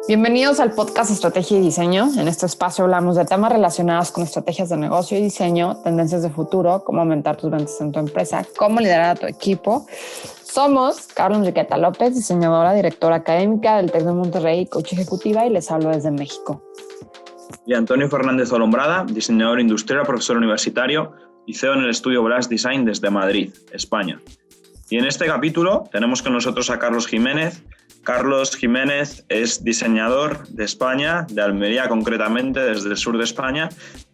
Bienvenidos al podcast Estrategia y Diseño. En este espacio hablamos de temas relacionados con estrategias de negocio y diseño, tendencias de futuro, cómo aumentar tus ventas en tu empresa, cómo liderar a tu equipo. Somos Carlos Enriqueta López, diseñadora, directora académica del TEC de Monterrey, coach ejecutiva, y les hablo desde México. Y Antonio Fernández Olombrada, diseñador industrial, profesor universitario y CEO en el estudio Blast Design desde Madrid, España. Y en este capítulo tenemos con nosotros a Carlos Jiménez. Carlos Jiménez es diseñador de España, de Almería concretamente, desde el sur de España,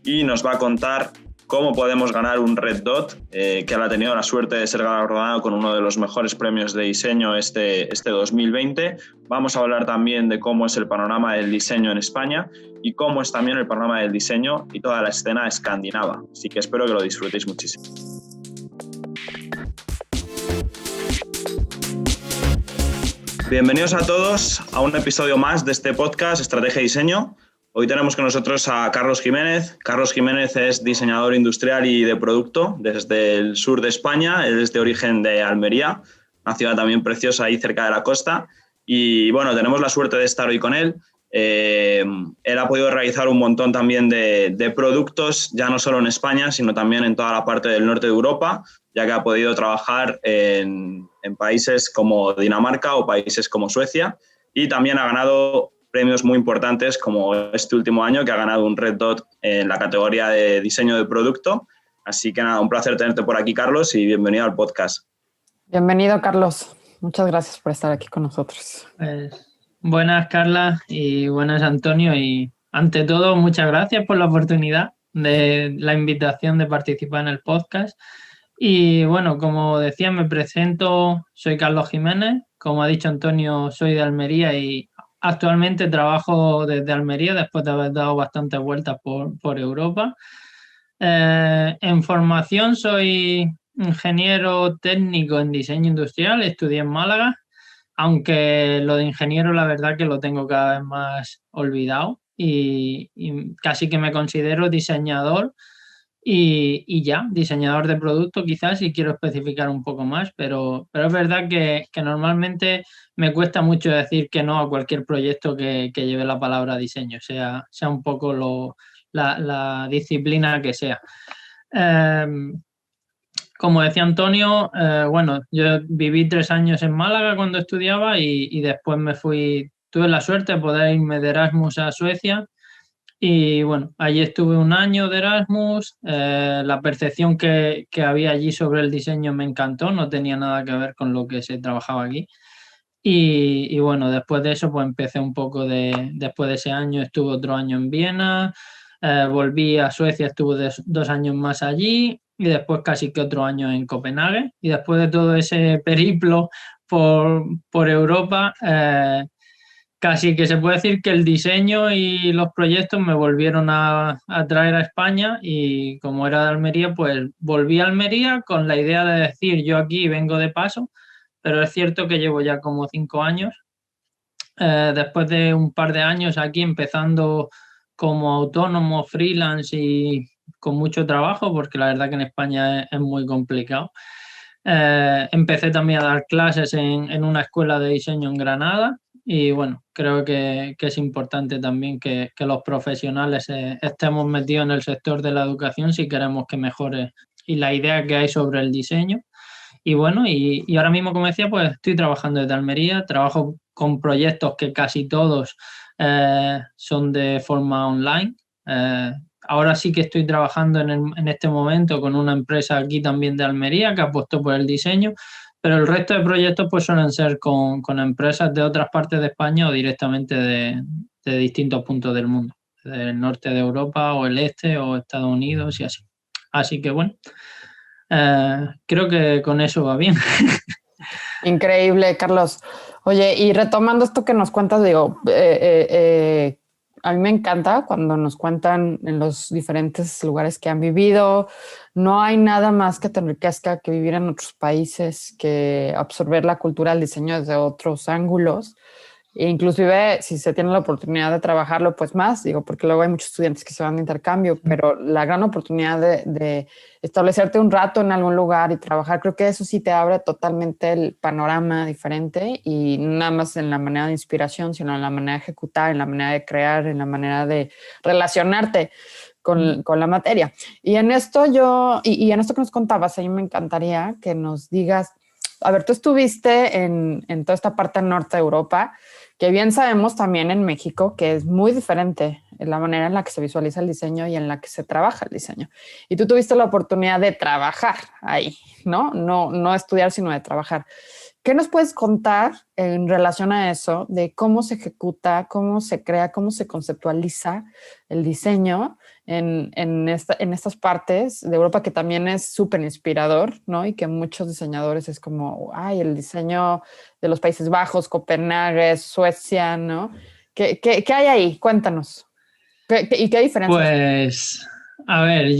y nos va a contar cómo podemos ganar un Red Dot, que él ha tenido la suerte de ser galardonado con uno de los mejores premios de diseño este 2020. Vamos a hablar también de cómo es el panorama del diseño en España y cómo es también el panorama del diseño y toda la escena escandinava. Así que espero que lo disfrutéis muchísimo. Bienvenidos a todos a un episodio más de este podcast Estrategia y Diseño. Hoy tenemos con nosotros a Carlos Jiménez. Carlos Jiménez es diseñador industrial y de producto desde el sur de España. Él es de origen de Almería, una ciudad también preciosa ahí cerca de la costa. Y bueno, tenemos la suerte de estar hoy con él. Él ha podido realizar un montón también de productos, ya no solo en España, sino también en toda la parte del norte de Europa, ya que ha podido trabajar en países como Dinamarca o países como Suecia, y también ha ganado premios muy importantes como este último año, que ha ganado un Red Dot en la categoría de diseño de producto. Así que nada, un placer tenerte por aquí, Carlos, y bienvenido al podcast. Bienvenido, Carlos. Muchas gracias por estar aquí con nosotros. Buenas, Carla, y buenas, Antonio, y ante todo, muchas gracias por la oportunidad de la invitación de participar en el podcast. Y bueno, como decía, me presento, soy Carlos Jiménez, como ha dicho Antonio, soy de Almería y actualmente trabajo desde Almería después de haber dado bastantes vueltas por Europa. En formación soy ingeniero técnico en diseño industrial, estudié en Málaga, aunque lo de ingeniero la verdad que lo tengo cada vez más olvidado y casi que me considero diseñador y ya, diseñador de producto quizás, si quiero especificar un poco más, pero es verdad que normalmente me cuesta mucho decir que no a cualquier proyecto que lleve la palabra diseño, sea un poco la disciplina que sea. Como decía Antonio, bueno, yo viví 3 años en Málaga cuando estudiaba y después tuve la suerte de poder irme de Erasmus a Suecia. Y bueno, allí estuve un año de Erasmus, la percepción que había allí sobre el diseño me encantó, no tenía nada que ver con lo que se trabajaba aquí. Y bueno, después de eso pues empecé después de ese año estuve otro año en Viena, volví a Suecia, estuve 2 años más allí y después casi que otro año en Copenhague. Y después de todo ese periplo por Europa, casi que se puede decir que el diseño y los proyectos me volvieron a traer a España y como era de Almería, pues volví a Almería con la idea de decir yo aquí vengo de paso, pero es cierto que llevo ya como 5 años. Después de un par de años aquí empezando como autónomo, freelance y con mucho trabajo, porque la verdad que en España es muy complicado. Empecé también a dar clases en una escuela de diseño en Granada. Y bueno, creo que es importante también que los profesionales estemos metidos en el sector de la educación si queremos que mejore y la idea que hay sobre el diseño. Y bueno, y ahora mismo, como decía, pues estoy trabajando desde Almería, trabajo con proyectos que casi todos son de forma online. Ahora sí que estoy trabajando en este momento con una empresa aquí también de Almería que apostó por el diseño, pero el resto de proyectos pues suelen ser con empresas de otras partes de España o directamente de distintos puntos del mundo, del norte de Europa o el este o Estados Unidos y así. Así que bueno, creo que con eso va bien. Increíble, Carlos. Oye, y retomando esto que nos cuentas, digo, a mí me encanta cuando nos cuentan en los diferentes lugares que han vivido. No hay nada más que te enriquezca que vivir en otros países, que absorber la cultura del diseño desde otros ángulos. E inclusive si se tiene la oportunidad de trabajarlo, pues más, digo, porque luego hay muchos estudiantes que se van de intercambio, pero la gran oportunidad de establecerte un rato en algún lugar y trabajar, creo que eso sí te abre totalmente el panorama diferente y no nada más en la manera de inspiración, sino en la manera de ejecutar, en la manera de crear, en la manera de relacionarte con la materia. Y en esto y en esto que nos contabas, a mí me encantaría que nos digas, a ver, tú estuviste en toda esta parte norte de Europa, que bien sabemos también en México que es muy diferente en la manera en la que se visualiza el diseño y en la que se trabaja el diseño. Y tú tuviste la oportunidad de trabajar ahí, ¿no? No estudiar, sino de trabajar. ¿Qué nos puedes contar en relación a eso, de cómo se ejecuta, cómo se crea, cómo se conceptualiza el diseño en estas partes de Europa, que también es súper inspirador, ¿no? Y que muchos diseñadores es como, ay, el diseño de los Países Bajos, Copenhague, Suecia, ¿no? ¿Qué hay ahí? Cuéntanos. ¿Y qué diferencias? Pues, a ver,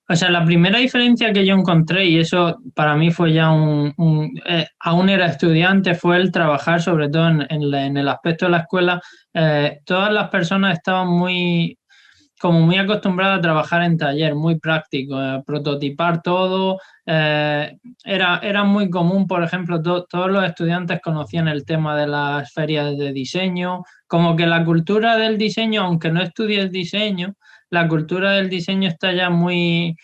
o sea, la primera diferencia que yo encontré, y eso para mí fue ya aún era estudiante, fue el trabajar sobre todo en el aspecto de la escuela. Todas las personas estaban como muy acostumbradas a trabajar en taller, muy práctico, prototipar todo. Era muy común, por ejemplo, todos los estudiantes conocían el tema de las ferias de diseño, como que la cultura del diseño, aunque no estudies diseño, la cultura del diseño está ya muy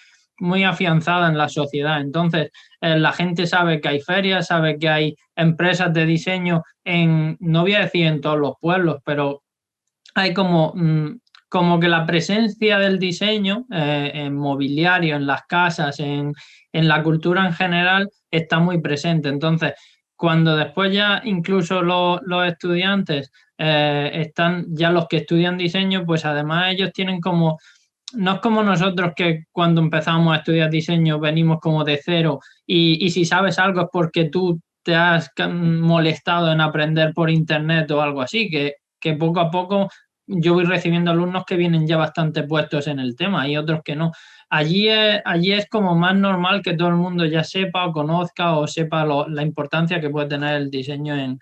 afianzada en la sociedad. Entonces, la gente sabe que hay ferias, sabe que hay empresas de diseño no voy a decir en todos los pueblos, pero hay como que la presencia del diseño en mobiliario, en las casas, en la cultura en general, está muy presente. Entonces, cuando después ya incluso los estudiantes están, ya los que estudian diseño, pues además ellos tienen como, no es como nosotros que cuando empezamos a estudiar diseño venimos como de cero y si sabes algo es porque tú te has molestado en aprender por internet o algo así, que poco a poco yo voy recibiendo alumnos que vienen ya bastante puestos en el tema y otros que no. Allí es como más normal que todo el mundo ya sepa o conozca o sepa la importancia que puede tener el diseño en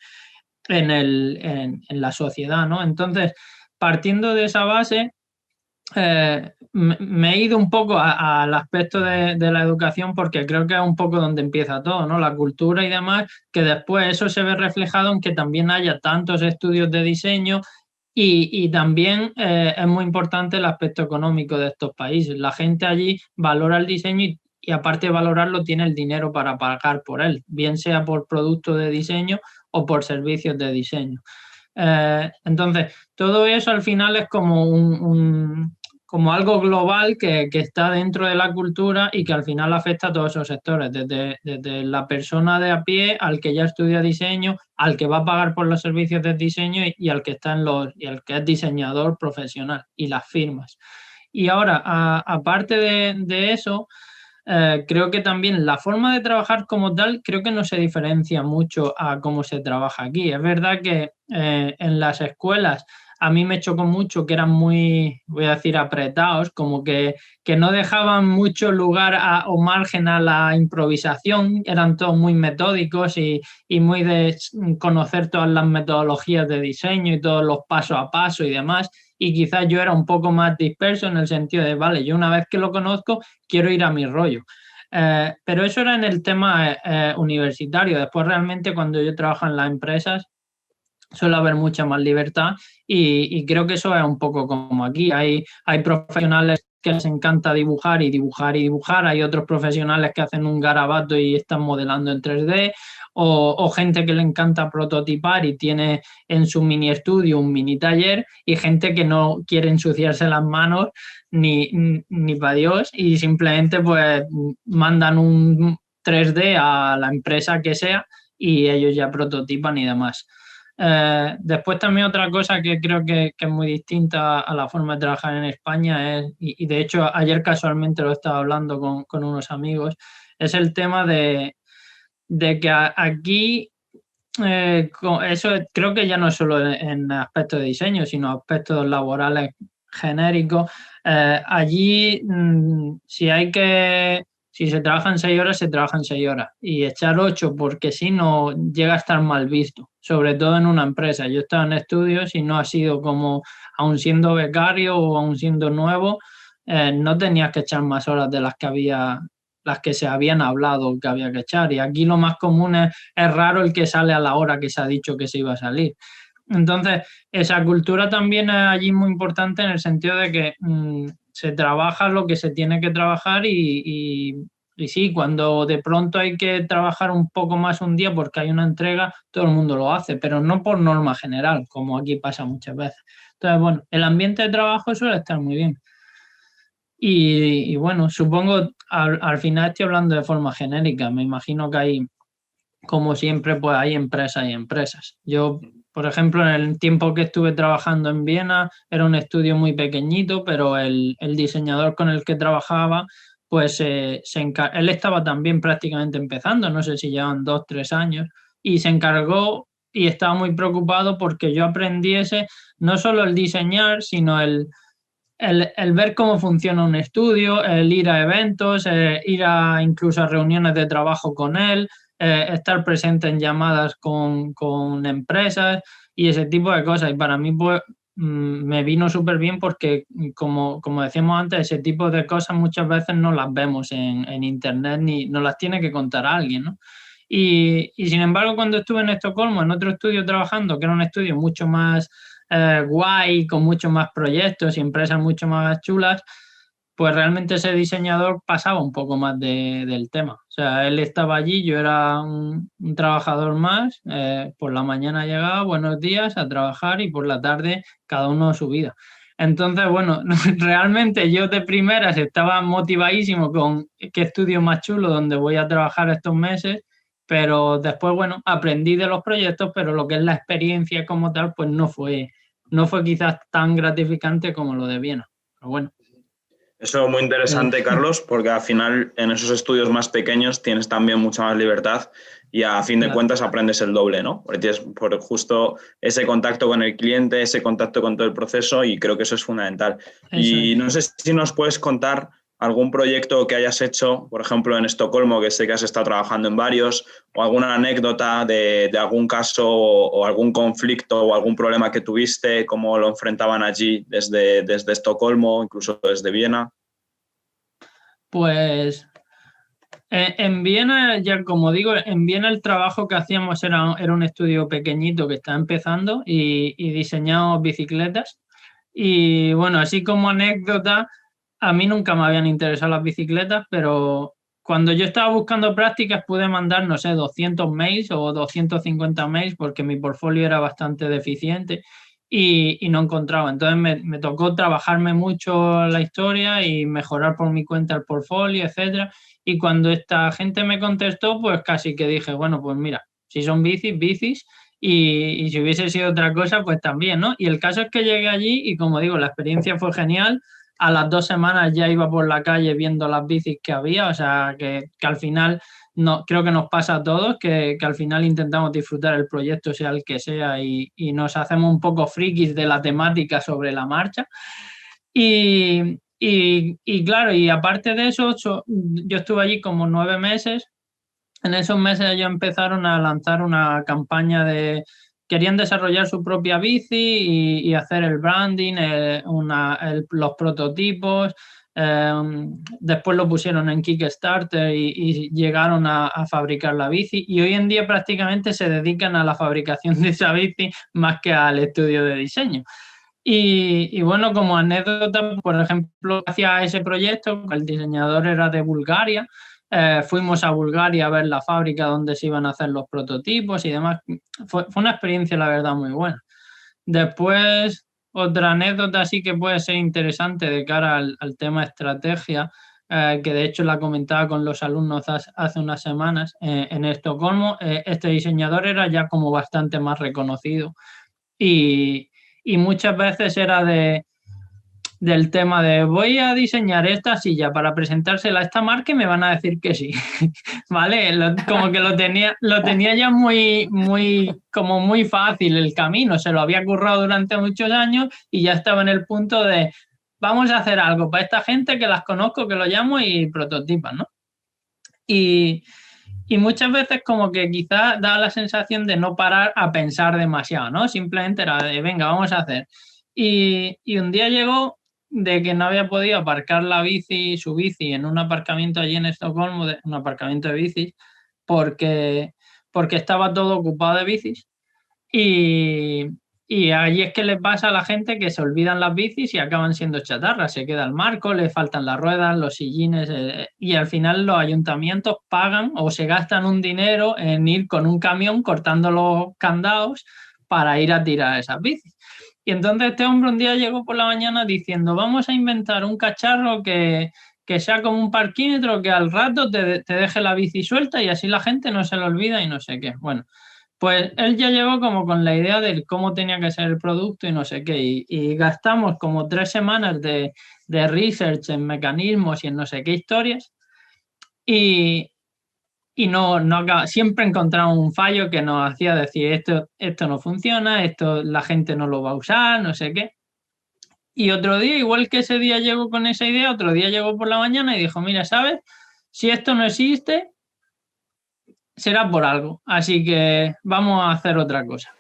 la sociedad, ¿no? Entonces, partiendo de esa base, me he ido un poco al aspecto de la educación porque creo que es un poco donde empieza todo, ¿no? La cultura y demás, que después eso se ve reflejado en que también haya tantos estudios de diseño y también es muy importante el aspecto económico de estos países. La gente allí valora el diseño y aparte de valorarlo tiene el dinero para pagar por él, bien sea por productos de diseño o por servicios de diseño. Entonces, todo eso al final es como algo global que está dentro de la cultura y que al final afecta a todos esos sectores, desde la persona de a pie al que ya estudia diseño, al que va a pagar por los servicios de diseño y al que está y al que es diseñador profesional y las firmas. Y ahora, aparte de eso, creo que también la forma de trabajar como tal, creo que no se diferencia mucho a cómo se trabaja aquí. Es verdad que en las escuelas a mí me chocó mucho que eran muy, voy a decir, apretados, como que no dejaban mucho lugar o margen a la improvisación, eran todos muy metódicos y muy de conocer todas las metodologías de diseño y todos los pasos a paso y demás. Y quizás yo era un poco más disperso en el sentido de, vale, yo una vez que lo conozco, quiero ir a mi rollo. Pero eso era en el tema universitario. Después realmente cuando yo trabajo en las empresas suele haber mucha más libertad y creo que eso es un poco como aquí. Hay profesionales que les encanta dibujar y dibujar y dibujar. Hay otros profesionales que hacen un garabato y están modelando en 3D o gente que le encanta prototipar y tiene en su mini estudio un mini taller y gente que no quiere ensuciarse las manos ni para Dios y simplemente pues mandan un 3D a la empresa que sea y ellos ya prototipan y demás. Después también otra cosa que creo que es muy distinta a la forma de trabajar en España es, y de hecho ayer casualmente lo estaba hablando con unos amigos, es el tema de que aquí, eso creo que ya no es solo en aspectos de diseño, sino aspectos laborales genéricos. Allí, si Si se trabajan 6 horas, se trabajan 6 horas. Y echar 8 porque si no llega a estar mal visto, sobre todo en una empresa. Yo he estado en estudios y no ha sido como, aun siendo becario o aun siendo nuevo, no tenías que echar más horas de las que se habían hablado que había que echar. Y aquí lo más común es raro el que sale a la hora que se ha dicho que se iba a salir. Entonces, esa cultura también es allí muy importante en el sentido de que se trabaja lo que se tiene que trabajar y sí, cuando de pronto hay que trabajar un poco más un día porque hay una entrega, todo el mundo lo hace, pero no por norma general, como aquí pasa muchas veces. Entonces, bueno, el ambiente de trabajo suele estar muy bien. Y bueno, supongo, al final estoy hablando de forma genérica, me imagino que hay, como siempre, pues hay empresas y empresas. Yo, por ejemplo, en el tiempo que estuve trabajando en Viena, era un estudio muy pequeñito, pero el diseñador con el que trabajaba, pues él estaba también prácticamente empezando, no sé si llevan 2, 3 años, y se encargó y estaba muy preocupado porque yo aprendiese no solo el diseñar, sino el ver cómo funciona un estudio, el ir a eventos, ir incluso a reuniones de trabajo con él, estar presente en llamadas con empresas y ese tipo de cosas. Y para mí pues, me vino súper bien porque, como decíamos antes, ese tipo de cosas muchas veces no las vemos en internet ni nos las tiene que contar alguien, ¿no? Y sin embargo, cuando estuve en Estocolmo, en otro estudio trabajando, que era un estudio mucho más guay, con muchos más proyectos y empresas mucho más chulas, pues realmente ese diseñador pasaba un poco más del tema. O sea, él estaba allí, yo era un trabajador más, por la mañana llegaba, buenos días, a trabajar y por la tarde cada uno a su vida. Entonces, bueno, realmente yo de primeras estaba motivadísimo con qué estudio más chulo donde voy a trabajar estos meses, pero después, bueno, aprendí de los proyectos, pero lo que es la experiencia como tal, pues no fue quizás tan gratificante como lo de Viena. Pero bueno. Eso es muy interesante, Carlos, porque al final en esos estudios más pequeños tienes también mucha más libertad y a fin de cuentas aprendes el doble, ¿no? Porque tienes por justo ese contacto con el cliente, ese contacto con todo el proceso y creo que eso es fundamental. Y no sé si nos puedes contar algún proyecto que hayas hecho, por ejemplo, en Estocolmo, que sé que has estado trabajando en varios, o alguna anécdota de algún caso o algún conflicto o algún problema que tuviste, cómo lo enfrentaban allí desde Estocolmo, incluso desde Viena. Pues en Viena, ya como digo, en Viena el trabajo que hacíamos era un estudio pequeñito que estaba empezando y diseñábamos bicicletas. Y bueno, así como anécdota, a mí nunca me habían interesado las bicicletas, pero cuando yo estaba buscando prácticas pude mandar, no sé, 200 mails o 250 mails porque mi portfolio era bastante deficiente y no encontraba. Entonces me tocó trabajarme mucho la historia y mejorar por mi cuenta el portfolio, etcétera. Y cuando esta gente me contestó, pues casi que dije, bueno, pues mira, si son bicis. Y si hubiese sido otra cosa, pues también, ¿no? Y el caso es que llegué allí y como digo, la experiencia fue genial. A las 2 semanas ya iba por la calle viendo las bicis que había, o sea, que al final no, creo que nos pasa a todos, que al final intentamos disfrutar el proyecto, sea el que sea, y nos hacemos un poco frikis de la temática sobre la marcha. Y claro, y aparte de eso, yo estuve allí como 9 meses. En esos meses ellos empezaron a lanzar una campaña querían desarrollar su propia bici y hacer el branding, los prototipos. Después lo pusieron en Kickstarter y llegaron a fabricar la bici. Y hoy en día prácticamente se dedican a la fabricación de esa bici más que al estudio de diseño. Y bueno, como anécdota, por ejemplo, hacia ese proyecto, el diseñador era de Bulgaria. Fuimos a Bulgaria a ver la fábrica donde se iban a hacer los prototipos y demás. Fue una experiencia, la verdad, muy buena. Después, otra anécdota sí que puede ser interesante de cara al tema estrategia, que de hecho la comentaba con los alumnos hace unas semanas en Estocolmo. Este diseñador era ya como bastante más reconocido y muchas veces era del tema de voy a diseñar esta silla para presentársela a esta marca y me van a decir que sí. ¿Vale? Como que lo tenía ya como muy fácil el camino, se lo había currado durante muchos años y ya estaba en el punto de vamos a hacer algo para esta gente que las conozco, que lo llamo y prototipan, ¿no? Y muchas veces como que quizás da la sensación de no parar a pensar demasiado, ¿no? Simplemente era de, venga, vamos a hacer. Y un día llegó de que no había podido aparcar su bici en un aparcamiento allí en Estocolmo, un aparcamiento de bicis, porque estaba todo ocupado de bicis. Y, y ahí es que le pasa a la gente que se olvidan las bicis y acaban siendo chatarras. Se queda el marco, le faltan las ruedas, los sillines, y al final los ayuntamientos pagan o se gastan un dinero en ir con un camión cortando los candados para ir a tirar esas bicis. Y entonces este hombre un día llegó por la mañana diciendo, vamos a inventar un cacharro que sea como un parquímetro que al rato te deje la bici suelta y así la gente no se lo olvida y no sé qué. Bueno, pues él ya llegó como con la idea de cómo tenía que ser el producto y no sé qué. Y gastamos como 3 semanas de research en mecanismos y en no sé qué historias. Y, siempre encontramos un fallo que nos hacía decir esto no funciona, esto la gente no lo va a usar, no sé qué. Y otro día, igual que ese día llegó con esa idea, otro día llegó por la mañana y dijo, mira, ¿sabes? Si esto no existe, será por algo. Así que vamos a hacer otra cosa.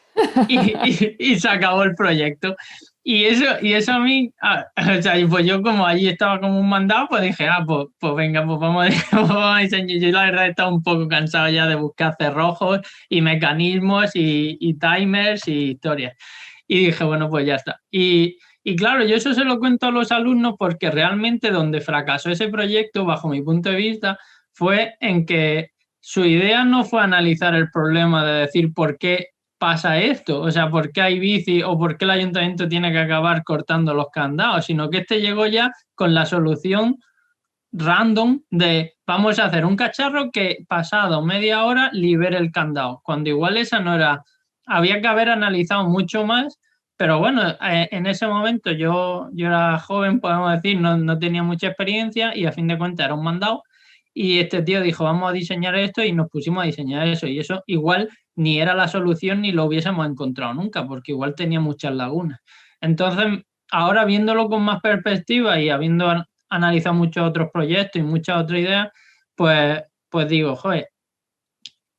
Y se acabó el proyecto. Y eso a mí, o sea, y pues yo como allí estaba como un mandado, pues dije, pues venga, pues vamos a diseñar. Yo la verdad estaba un poco cansado ya de buscar cerrojos y mecanismos y timers y historias. Y dije, bueno, pues ya está. Y claro, yo eso se lo cuento a los alumnos porque realmente donde fracasó ese proyecto, bajo mi punto de vista, fue en que su idea no fue analizar el problema de decir por qué pasa esto, o sea, por qué hay bici o por qué el ayuntamiento tiene que acabar cortando los candados, sino que este llegó ya con la solución random de vamos a hacer un cacharro que pasado media hora libere el candado, cuando igual esa no era, había que haber analizado mucho más, pero bueno, en ese momento yo era joven, podemos decir, no tenía mucha experiencia y a fin de cuentas era un mandado. Y este tío dijo, vamos a diseñar esto y nos pusimos a diseñar eso. Y eso igual ni era la solución ni lo hubiésemos encontrado nunca, porque igual tenía muchas lagunas. Entonces, ahora viéndolo con más perspectiva y habiendo analizado muchos otros proyectos y muchas otras ideas, pues digo, joder,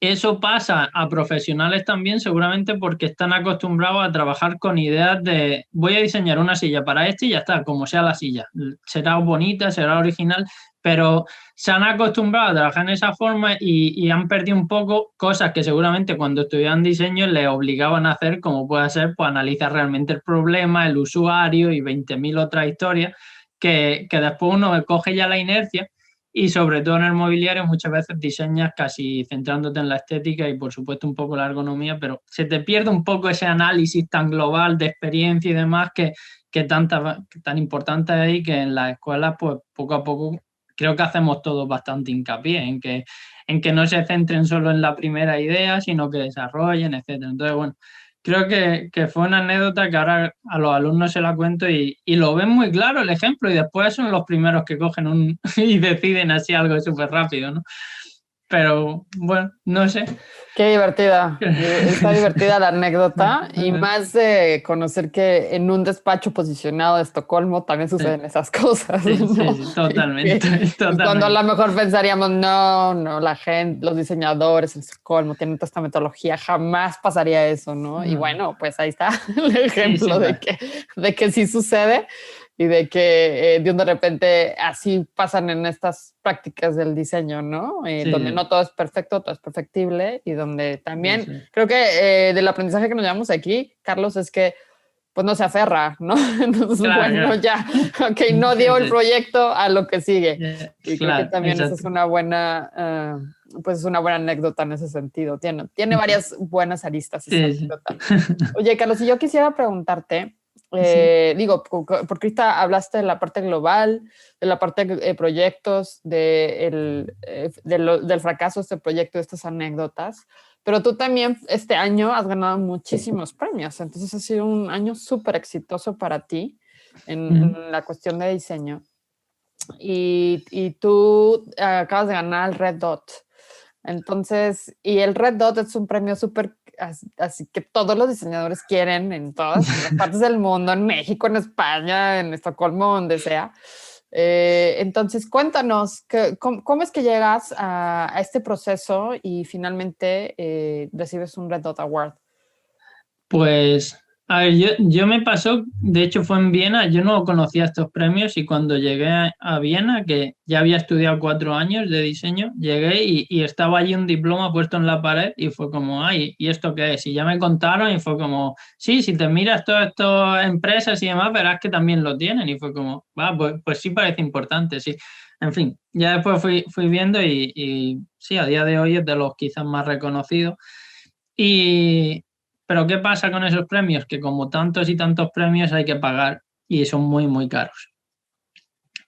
eso pasa a profesionales también seguramente porque están acostumbrados a trabajar con ideas de voy a diseñar una silla para este y ya está, como sea la silla. Será bonita, será original, pero se han acostumbrado a trabajar en esa forma y han perdido un poco cosas que seguramente cuando estudiaban diseño les obligaban a hacer, como puede ser, pues analizar realmente el problema, el usuario y 20.000 otras historias que después uno coge ya la inercia. Y sobre todo en el mobiliario muchas veces diseñas casi centrándote en la estética y por supuesto un poco la ergonomía, pero se te pierde un poco ese análisis tan global de experiencia y demás que tan importante es ahí que en las escuelas pues poco a poco creo que hacemos todos bastante hincapié en que no se centren solo en la primera idea, sino que desarrollen, etcétera. Entonces, bueno, creo que fue una anécdota que ahora a los alumnos se la cuento y lo ven muy claro el ejemplo y después son los primeros que cogen y deciden así algo súper rápido, ¿no? Pero bueno, no sé. Qué divertida. Está divertida la anécdota y más de conocer que en un despacho posicionado de Estocolmo también suceden esas cosas. Sí, ¿no? sí, totalmente, totalmente. Cuando a lo mejor pensaríamos, no, la gente, los diseñadores en Estocolmo tienen toda esta metodología, jamás pasaría eso, ¿no? Y bueno, pues ahí está el ejemplo de que sí sucede. Y de que de repente así pasan en estas prácticas del diseño, ¿no? Donde no todo es perfecto, todo es perfectible y donde también creo que del aprendizaje que nos llevamos aquí, Carlos, es que pues no se aferra, ¿no? Entonces, ya, ok, no dio el proyecto a lo que sigue. Y creo que también esa es una buena, pues es una buena anécdota en ese sentido. Tiene varias buenas aristas esa anécdota. Oye, Carlos, si yo quisiera preguntarte, digo, porque ahorita hablaste de la parte global, de la parte de proyectos, del fracaso de este proyecto, de estas anécdotas, pero tú también este año has ganado muchísimos premios, entonces ha sido un año súper exitoso para ti en la cuestión de diseño. Y tú acabas de ganar el Red Dot. Entonces, y el Red Dot es un premio súper, así que todos los diseñadores quieren en todas las partes del mundo, en México, en España, en Estocolmo, donde sea. Entonces, cuéntanos, ¿cómo es que llegas a este proceso y finalmente recibes un Red Dot Award? Pues, a ver, yo me pasó, de hecho fue en Viena, yo no conocía estos premios y cuando llegué a Viena, que ya había estudiado 4 años de diseño, llegué y estaba allí un diploma puesto en la pared y fue como, ay, ¿y esto qué es? Y ya me contaron y fue como, sí, si te miras todas estas empresas y demás, verás que también lo tienen y fue como, va, pues sí parece importante, sí. En fin, ya después fui viendo y sí, a día de hoy es de los quizás más reconocidos. Y, pero ¿qué pasa con esos premios? Que como tantos y tantos premios hay que pagar y son muy, muy caros.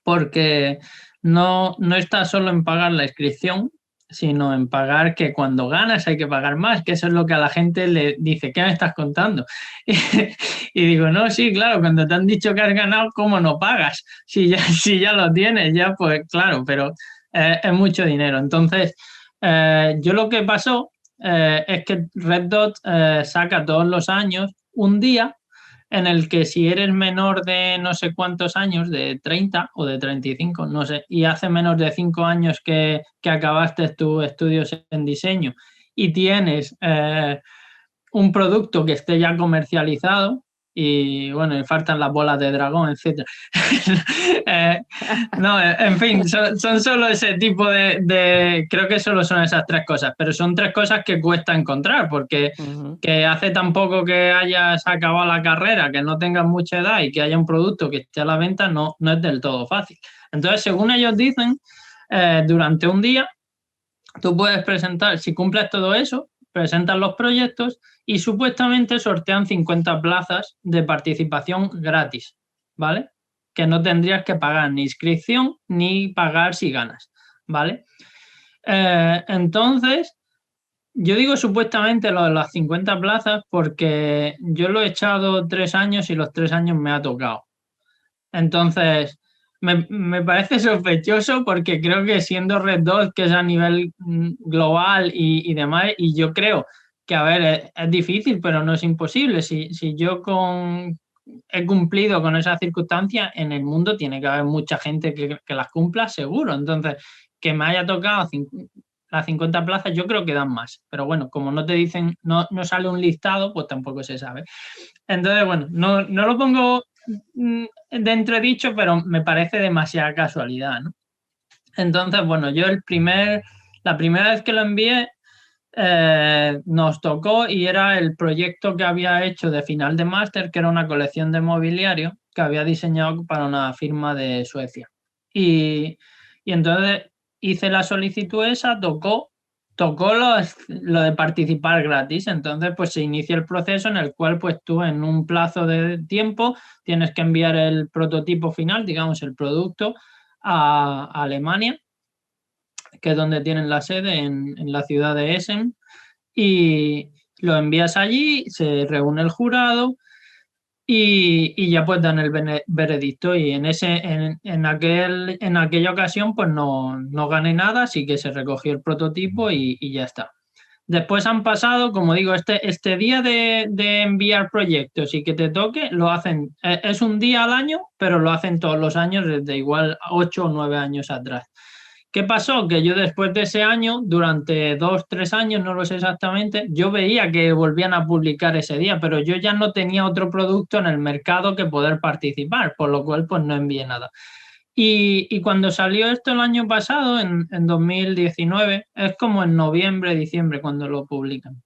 Porque no está solo en pagar la inscripción, sino en pagar que cuando ganas hay que pagar más, que eso es lo que a la gente le dice, ¿qué me estás contando? Y digo, no, sí, claro, cuando te han dicho que has ganado, ¿cómo no pagas? Si ya lo tienes, ya pues claro, pero es mucho dinero. Entonces, yo lo que pasó es que Red Dot saca todos los años un día en el que si eres menor de no sé cuántos años, de 30 o de 35, no sé, y hace menos de 5 años que acabaste tus estudios en diseño y tienes un producto que esté ya comercializado, y bueno, y faltan las bolas de dragón, etcétera. No, en fin, son solo ese tipo creo que solo son esas 3 cosas, pero son 3 cosas que cuesta encontrar, porque que hace tan poco que hayas acabado la carrera, que no tengas mucha edad y que haya un producto que esté a la venta, no es del todo fácil. Entonces, según ellos dicen, durante un día tú puedes presentar, si cumples todo eso, presentas los proyectos y supuestamente sortean 50 plazas de participación gratis, ¿vale? Que no tendrías que pagar ni inscripción ni pagar si ganas, ¿vale? Entonces, yo digo supuestamente lo de las 50 plazas porque yo lo he echado 3 años y los 3 años me ha tocado. Entonces, me parece sospechoso porque creo que siendo Red Dot, que es a nivel global y demás, y yo creo que, a ver, es difícil, pero no es imposible. Si yo he cumplido con esas circunstancias, en el mundo tiene que haber mucha gente que las cumpla, seguro. Entonces, que me haya tocado las 50 plazas, yo creo que dan más. Pero bueno, como no te dicen, no sale un listado, pues tampoco se sabe. Entonces, bueno, no lo pongo de entredicho, pero me parece demasiada casualidad, ¿no? Entonces, bueno, yo la primera vez que lo envié nos tocó y era el proyecto que había hecho de final de máster, que era una colección de mobiliario que había diseñado para una firma de Suecia. Y entonces hice la solicitud esa, tocó lo de participar gratis, entonces pues se inicia el proceso en el cual pues tú en un plazo de tiempo tienes que enviar el prototipo final, digamos el producto, a Alemania, que es donde tienen la sede, en la ciudad de Essen, y lo envías allí, se reúne el jurado y ya pues dan el veredicto, y en aquella ocasión pues no gané nada, así que se recogió el prototipo y ya está. Después han pasado, como digo, este día de enviar proyectos y que te toque, lo hacen, es un día al año, pero lo hacen todos los años desde igual 8 o 9 años atrás. ¿Qué pasó? Que yo después de ese año, durante 2, 3 años, no lo sé exactamente, yo veía que volvían a publicar ese día, pero yo ya no tenía otro producto en el mercado que poder participar, por lo cual pues no envié nada. Y cuando salió esto el año pasado, en 2019, es como en noviembre, diciembre, cuando lo publican.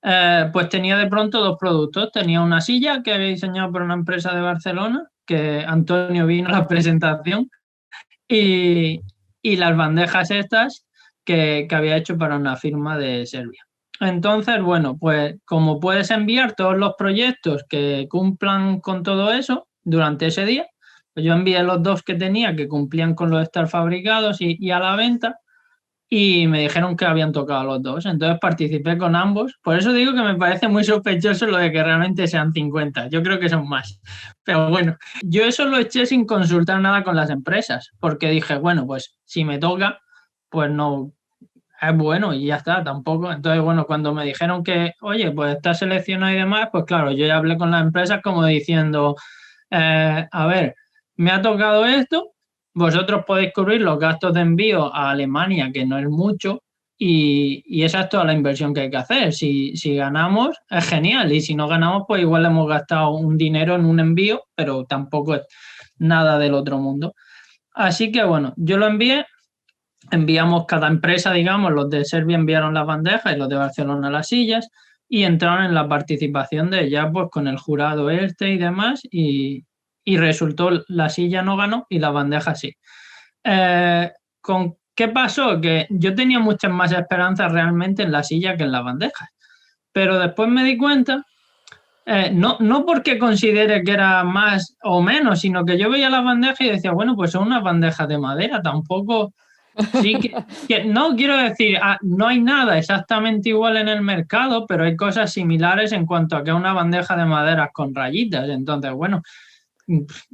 Pues tenía de pronto 2 productos. Tenía una silla que había diseñado por una empresa de Barcelona, que Antonio vino a la presentación, y las bandejas estas que había hecho para una firma de Serbia. Entonces, bueno, pues como puedes enviar todos los proyectos que cumplan con todo eso durante ese día, pues yo envié los 2 que tenía que cumplían con lo de estar fabricados y a la venta, y me dijeron que habían tocado los 2, entonces participé con ambos. Por eso digo que me parece muy sospechoso lo de que realmente sean 50, yo creo que son más, pero bueno, yo eso lo eché sin consultar nada con las empresas, porque dije, bueno, pues si me toca, pues no, es bueno y ya está, tampoco. Entonces, bueno, cuando me dijeron que, oye, pues está seleccionado y demás, pues claro, yo ya hablé con las empresas como diciendo, a ver, me ha tocado esto, vosotros podéis cubrir los gastos de envío a Alemania, que no es mucho, y esa es toda la inversión que hay que hacer. Si ganamos, es genial, y si no ganamos, pues igual hemos gastado un dinero en un envío, pero tampoco es nada del otro mundo. Así que bueno, yo lo enviamos cada empresa, digamos, los de Serbia enviaron las bandejas y los de Barcelona las sillas, y entraron en la participación de ya pues con el jurado y demás, y resultó, la silla no ganó y la bandeja sí. ¿Qué pasó? Que yo tenía muchas más esperanzas realmente en la silla que en la bandeja, pero después me di cuenta, no porque considere que era más o menos, sino que yo veía las bandejas y decía, bueno, pues son unas bandejas de madera, tampoco... Sí, no quiero decir, no hay nada exactamente igual en el mercado, pero hay cosas similares en cuanto a que una bandeja de madera con rayitas. Entonces, bueno,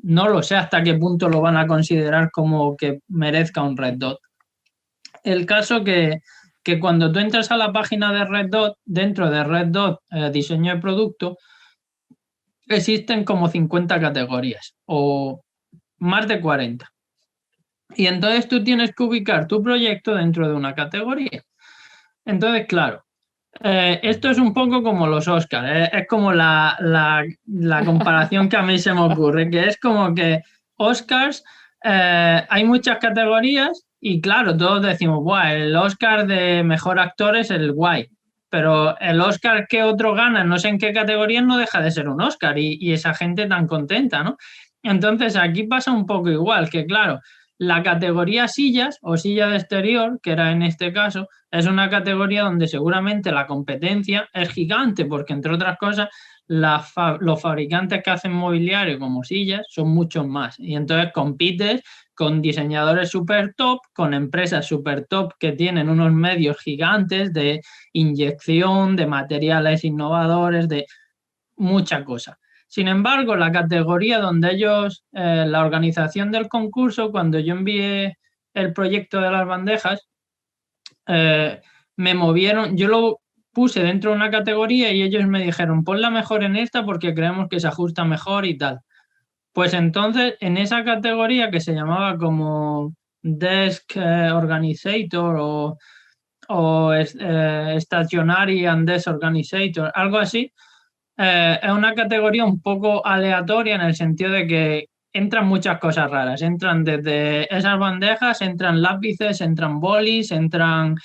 no lo sé hasta qué punto lo van a considerar como que merezca un Red Dot. El caso que cuando tú entras a la página de Red Dot, dentro de Red Dot, diseño de producto, existen como 50 categorías o más de 40. Y entonces tú tienes que ubicar tu proyecto dentro de una categoría. Entonces, claro, esto es un poco como los Oscars, es como la comparación que a mí se me ocurre, que es como que Oscars, hay muchas categorías y claro, todos decimos, guay, el Oscar de mejor actor es el guay, pero el Oscar que otro gana, no sé en qué categoría, no deja de ser un Oscar y esa gente tan contenta, ¿no? Entonces aquí pasa un poco igual, que claro, la categoría sillas o silla de exterior, que era en este caso, es una categoría donde seguramente la competencia es gigante, porque entre otras cosas los fabricantes que hacen mobiliario como sillas son muchos más. Y entonces compites con diseñadores super top, con empresas super top que tienen unos medios gigantes de inyección, de materiales innovadores, de mucha cosa. Sin embargo, la categoría donde ellos, la organización del concurso, cuando yo envié el proyecto de las bandejas, me movieron, yo lo puse dentro de una categoría y ellos me dijeron, ponla mejor en esta porque creemos que se ajusta mejor y tal. Pues entonces, en esa categoría que se llamaba como Desk Organizator o Stationary and Desk Organizator, algo así, es una categoría un poco aleatoria en el sentido de que entran muchas cosas raras. Entran desde esas bandejas, entran lápices, entran bolis, entran,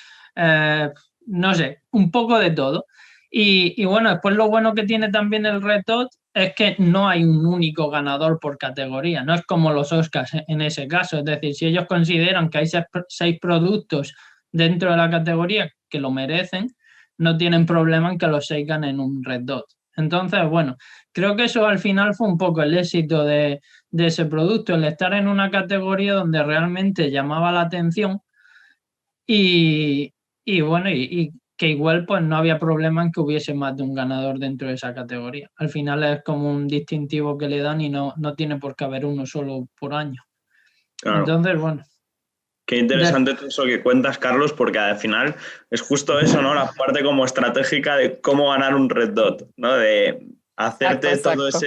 no sé, un poco de todo. Y bueno, después lo bueno que tiene también el Red Dot es que no hay un único ganador por categoría. No es como los Oscars en ese caso. Es decir, si ellos consideran que hay 6 productos dentro de la categoría que lo merecen, no tienen problema en que los 6 ganen un Red Dot. Entonces, bueno, creo que eso al final fue un poco el éxito de ese producto, el estar en una categoría donde realmente llamaba la atención y bueno, y que igual pues no había problema en que hubiese más de un ganador dentro de esa categoría. Al final es como un distintivo que le dan y no tiene por qué haber uno solo por año. Claro. Entonces, bueno. Qué interesante todo eso que cuentas, Carlos, porque al final es justo eso, ¿no? La parte como estratégica de cómo ganar un Red Dot, ¿no? De hacerte exacto. Todo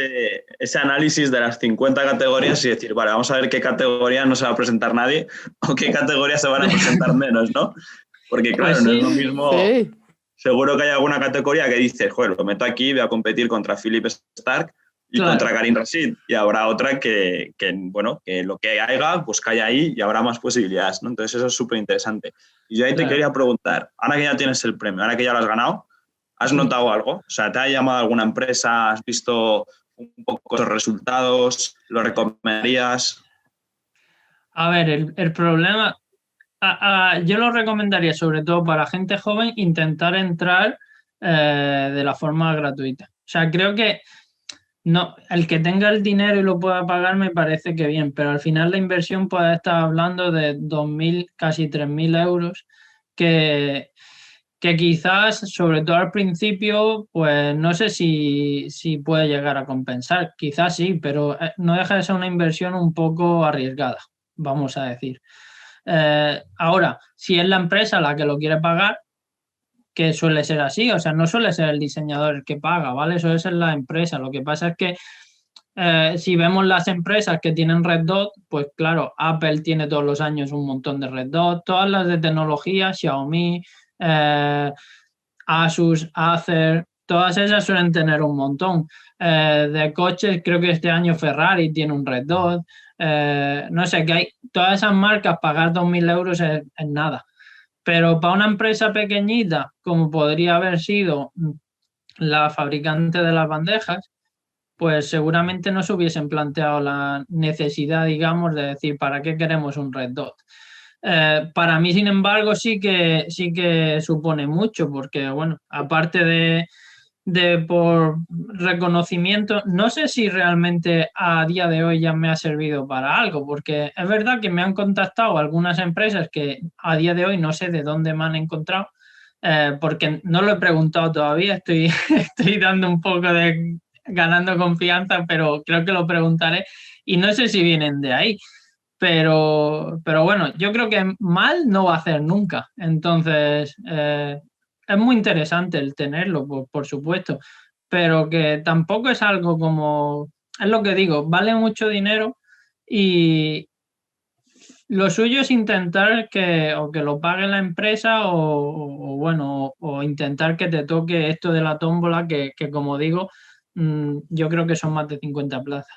ese análisis de las 50 categorías y decir, vale, vamos a ver qué categoría no se va a presentar nadie o qué categorías se van a presentar menos, ¿no? Porque claro, pues sí, no es lo mismo... Sí. Seguro que hay alguna categoría que dices, joder, lo meto aquí, voy a competir contra Philip Stark y claro. Contra Karim Rashid. Y habrá otra que, bueno, que lo que haya, pues cae ahí y habrá más posibilidades, ¿no? Entonces eso es súper interesante. Y yo ahí te quería preguntar, ahora que ya tienes el premio, ahora que ya lo has ganado, ¿has notado algo? O sea, ¿te ha llamado alguna empresa? ¿Has visto un poco los resultados? ¿Lo recomendarías? A ver, el problema... yo lo recomendaría sobre todo para gente joven intentar entrar de la forma gratuita. O sea, creo que no, el que tenga el dinero y lo pueda pagar me parece que bien, pero al final la inversión puede estar hablando de 2.000, casi 3.000 euros, que quizás, sobre todo al principio, pues no sé si puede llegar a compensar. Quizás sí, pero no deja de ser una inversión un poco arriesgada, vamos a decir. Ahora, si es la empresa la que lo quiere pagar, que suele ser así, o sea, no suele ser el diseñador el que paga, ¿vale? Eso es la empresa. Lo que pasa es que Si vemos las empresas que tienen Red Dot, pues claro, Apple tiene todos los años un montón de Red Dot, todas las de tecnología, Xiaomi, Asus, Acer, todas esas suelen tener un montón. De coches, creo que este año Ferrari tiene un Red Dot. No sé, que hay todas esas marcas, pagar 2.000 euros es nada. Pero para una empresa pequeñita, como podría haber sido la fabricante de las bandejas, pues seguramente no se hubiesen planteado la necesidad, digamos, de decir, ¿para qué queremos un Red Dot? Para mí, sin embargo, sí que supone mucho, porque, bueno, aparte de por reconocimiento, no sé si realmente a día de hoy ya me ha servido para algo, porque es verdad que me han contactado algunas empresas que a día de hoy no sé de dónde me han encontrado, porque no lo he preguntado todavía, estoy dando un poco de ganando confianza, pero creo que lo preguntaré y no sé si vienen de ahí. Pero bueno, yo creo que mal no va a hacer nunca. Entonces, es muy interesante el tenerlo, por supuesto, pero que tampoco es algo como, es lo que digo, vale mucho dinero y lo suyo es intentar que o que lo pague la empresa bueno, o intentar que te toque esto de la tómbola, que como digo, yo creo que son más de 50 plazas.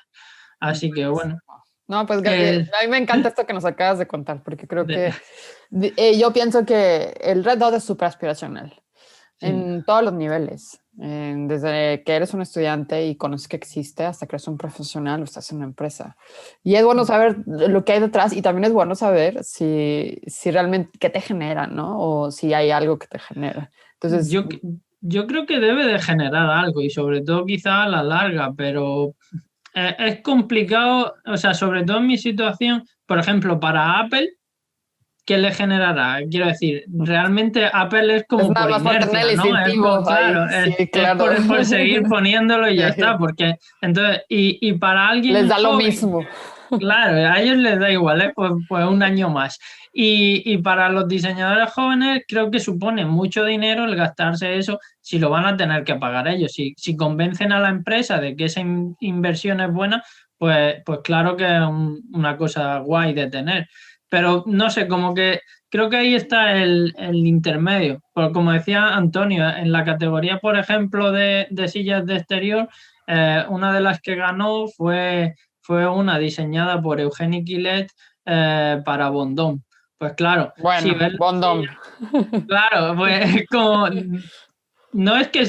Así que bueno. No, pues eh, a mí me encanta esto que nos acabas de contar, porque creo de- que yo pienso que el Red Dot es súper aspiracional sí. en todos los niveles. Desde que eres un estudiante y conoces que existe hasta que eres un profesional o estás en una empresa. Y es bueno saber lo que hay detrás y también es bueno saber si realmente qué te genera, ¿no? O si hay algo que te genera. Entonces, Yo creo que debe de generar algo y sobre todo quizá a la larga, pero es complicado, o sea, sobre todo en mi situación, por ejemplo, para Apple, ¿qué le generará? Quiero decir, realmente Apple es es como nada por más por tener inercia, el ¿no? incentivo ahí. Claro, Sí, es claro. por seguir poniéndolo y ya Sí. está, porque entonces, y para Les alguien da lo joven, mismo. claro, a ellos les da igual, ¿eh? Pues un año más. Y para los diseñadores jóvenes creo que supone mucho dinero el gastarse eso si lo van a tener que pagar ellos. Si convencen a la empresa de que esa inversión es buena, pues claro que es una cosa guay de tener. Pero no sé, como que creo que ahí está el intermedio. Porque como decía Antonio, en la categoría, por ejemplo, de sillas de exterior, una de las que ganó fue una diseñada por Eugeni Quilet para Bondón. Pues claro, si Bueno, ves, Bondom. claro, pues como no es que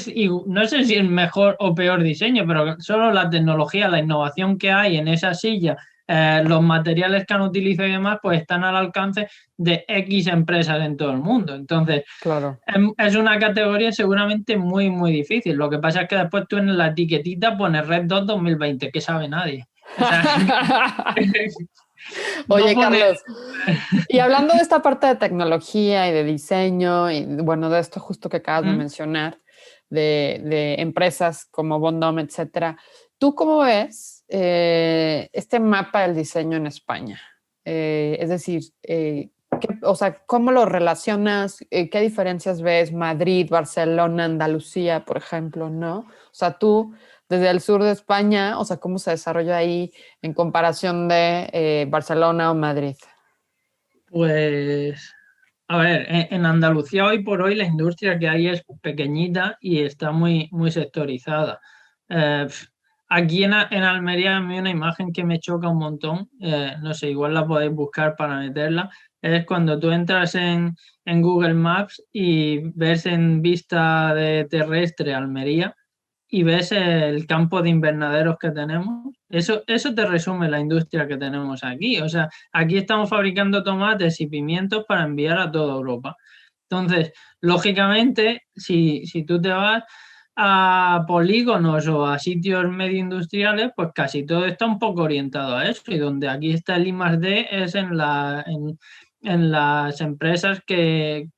no sé si es mejor o peor diseño, pero solo la tecnología, la innovación que hay en esa silla, los materiales que han utilizado y demás, pues están al alcance de X empresas en todo el mundo. Entonces, Claro. es una categoría seguramente muy, muy difícil. Lo que pasa es que después tú en la etiquetita pones Red Dot 2020, que sabe nadie. O sea, no Oye, pone. Carlos, y hablando de esta parte de tecnología y de diseño, y bueno, de esto justo que acabas de ¿Mm? mencionar, de empresas como Bondom, etcétera, ¿tú cómo ves este mapa del diseño en España? Es decir, o sea, ¿cómo lo relacionas? ¿Qué diferencias ves? Madrid, Barcelona, Andalucía, por ejemplo, ¿no? O sea, tú desde el sur de España, o sea, ¿cómo se desarrolla ahí en comparación de Barcelona o Madrid? Pues, a ver, en Andalucía hoy por hoy la industria que hay es pequeñita y está muy, muy sectorizada. Aquí en Almería a mí una imagen que me choca un montón, no sé, igual la podéis buscar para meterla, es cuando tú entras en Google Maps y ves en vista de terrestre Almería y ves el campo de invernaderos que tenemos. Eso te resume la industria que tenemos aquí. O sea, aquí estamos fabricando tomates y pimientos para enviar a toda Europa. Entonces, lógicamente, si tú te vas a polígonos o a sitios medio industriales, pues casi todo está un poco orientado a eso. Y donde aquí está el I+D es en las empresas que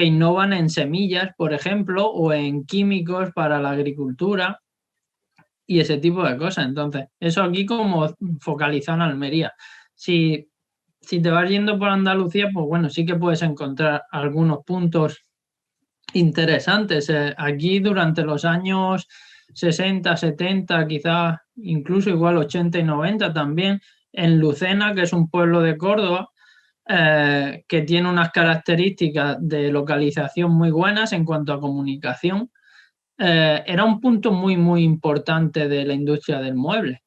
innovan en semillas, por ejemplo, o en químicos para la agricultura y ese tipo de cosas. Entonces, eso aquí como focalizado en Almería. Si te vas yendo por Andalucía, pues bueno, sí que puedes encontrar algunos puntos interesantes. Aquí durante los años 60, 70, quizás incluso igual 80 y 90 también, en Lucena, que es un pueblo de Córdoba, que tiene unas características de localización muy buenas en cuanto a comunicación. Era un punto muy, muy importante de la industria del mueble.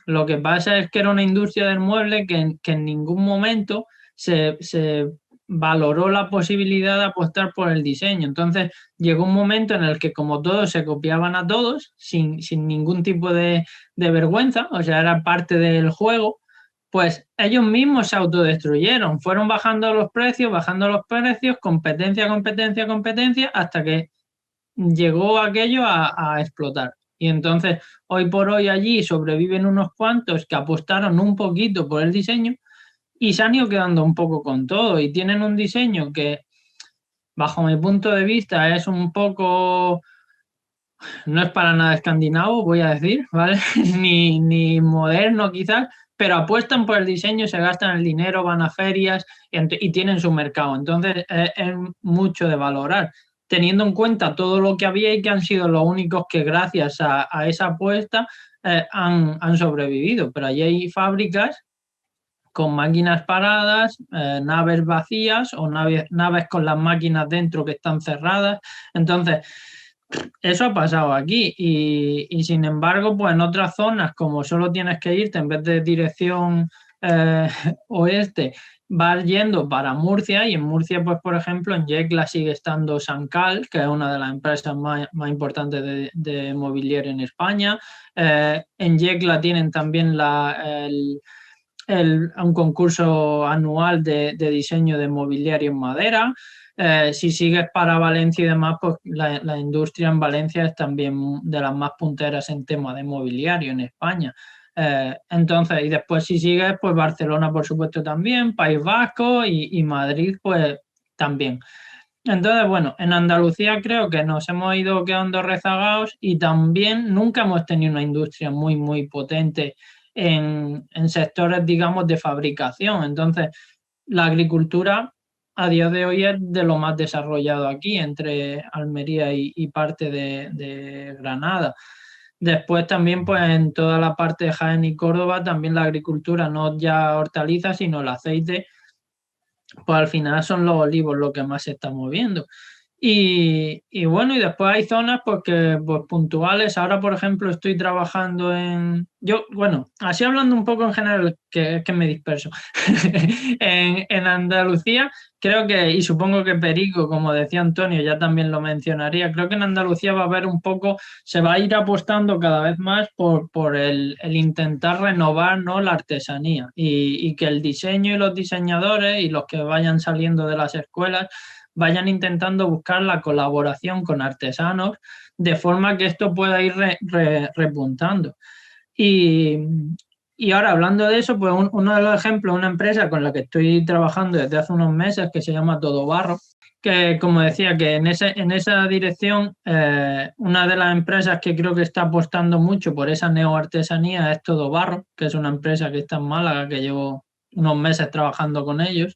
Lo que pasa es que era una industria del mueble que en ningún momento se valoró la posibilidad de apostar por el diseño. Entonces llegó un momento en el que como todos se copiaban a todos sin ningún tipo de vergüenza, o sea, era parte del juego, pues ellos mismos se autodestruyeron, fueron bajando los precios, competencia, competencia, competencia, hasta que llegó aquello a explotar. Y entonces, hoy por hoy allí sobreviven unos cuantos que apostaron un poquito por el diseño y se han ido quedando un poco con todo y tienen un diseño que, bajo mi punto de vista, es un poco, no es para nada escandinavo, voy a decir, ¿vale? ni moderno quizás, pero apuestan por el diseño, se gastan el dinero, van a ferias y tienen su mercado. Entonces, es mucho de valorar, teniendo en cuenta todo lo que había y que han sido los únicos que gracias a esa apuesta han sobrevivido. Pero allí hay fábricas con máquinas paradas, naves vacías o naves con las máquinas dentro que están cerradas. Entonces, eso ha pasado aquí y sin embargo, pues en otras zonas, como solo tienes que irte en vez de dirección oeste, vas yendo para Murcia y en Murcia, pues por ejemplo, en Yecla sigue estando Sancal, que es una de las empresas más importantes de mobiliario en España. En Yecla tienen también un concurso anual de diseño de mobiliario en madera. Si sigues para Valencia y demás, pues la industria en Valencia es también de las más punteras en tema de mobiliario en España. Entonces, y después si sigues, pues Barcelona, por supuesto, también, País Vasco y Madrid, pues también. Entonces, bueno, en Andalucía creo que nos hemos ido quedando rezagados y también nunca hemos tenido una industria muy, muy potente en sectores, digamos, de fabricación. Entonces, la agricultura a día de hoy es de lo más desarrollado aquí, entre Almería y parte de Granada. Después también, pues en toda la parte de Jaén y Córdoba, también la agricultura, no ya hortalizas, sino el aceite, pues al final son los olivos lo que más se está moviendo. Y bueno, y después hay zonas pues, pues, puntuales. Ahora, por ejemplo, estoy trabajando bueno, así hablando un poco en general, que me disperso. En Andalucía, creo que, y supongo que Perico, como decía Antonio, ya también lo mencionaría, creo que en Andalucía va a haber un poco, se va a ir apostando cada vez más por el intentar renovar, ¿no?, la artesanía y que el diseño y los diseñadores y los que vayan saliendo de las escuelas vayan intentando buscar la colaboración con artesanos de forma que esto pueda ir repuntando. Y ahora hablando de eso, pues uno de los ejemplos, una empresa con la que estoy trabajando desde hace unos meses que se llama Todo Barro, que como decía, que en esa dirección, una de las empresas que creo que está apostando mucho por esa neoartesanía es Todo Barro, que es una empresa que está en Málaga, que llevo unos meses trabajando con ellos.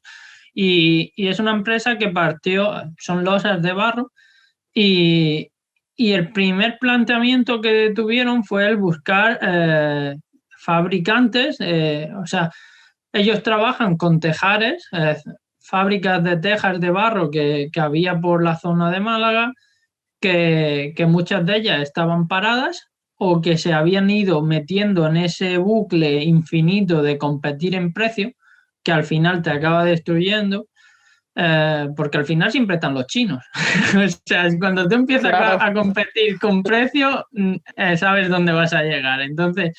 Y es una empresa que partió, son losas de barro, y el primer planteamiento que tuvieron fue el buscar fabricantes, o sea, ellos trabajan con tejares, fábricas de tejas de barro que había por la zona de Málaga, que muchas de ellas estaban paradas o que se habían ido metiendo en ese bucle infinito de competir en precio, que al final te acaba destruyendo, porque al final siempre están los chinos. O sea, cuando tú empiezas Claro. a competir con precio, sabes dónde vas a llegar. Entonces,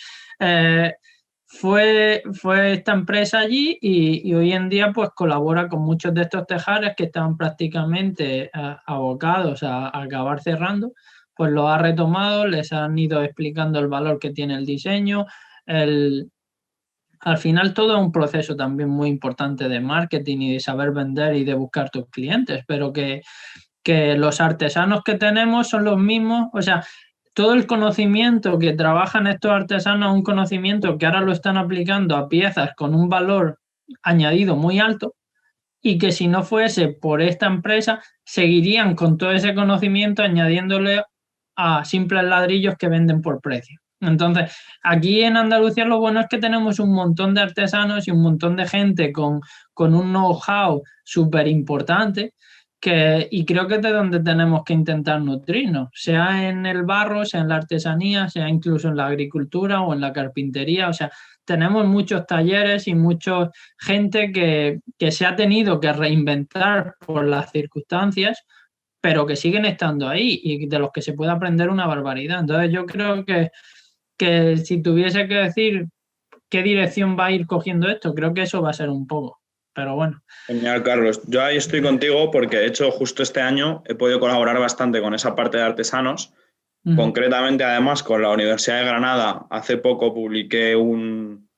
fue esta empresa allí y hoy en día pues colabora con muchos de estos tejares que estaban prácticamente abocados a acabar cerrando, pues lo ha retomado, les han ido explicando el valor que tiene el diseño, al final todo es un proceso también muy importante de marketing y de saber vender y de buscar tus clientes, pero que los artesanos que tenemos son los mismos, o sea, todo el conocimiento que trabajan estos artesanos es un conocimiento que ahora lo están aplicando a piezas con un valor añadido muy alto y que si no fuese por esta empresa seguirían con todo ese conocimiento añadiéndole a simples ladrillos que venden por precio. Entonces, aquí en Andalucía lo bueno es que tenemos un montón de artesanos y un montón de gente con un know-how súper importante, y creo que es de donde tenemos que intentar nutrirnos, sea en el barro, sea en la artesanía, sea incluso en la agricultura o en la carpintería. O sea, tenemos muchos talleres y mucha gente que se ha tenido que reinventar por las circunstancias, pero que siguen estando ahí y de los que se puede aprender una barbaridad. Entonces yo creo que si tuviese que decir qué dirección va a ir cogiendo esto, creo que eso va a ser un poco. Pero bueno. Genial, Carlos. Yo ahí estoy contigo porque, de hecho, justo este año he podido colaborar bastante con esa parte de artesanos. Concretamente, además, con la Universidad de Granada. Hace poco publiqué un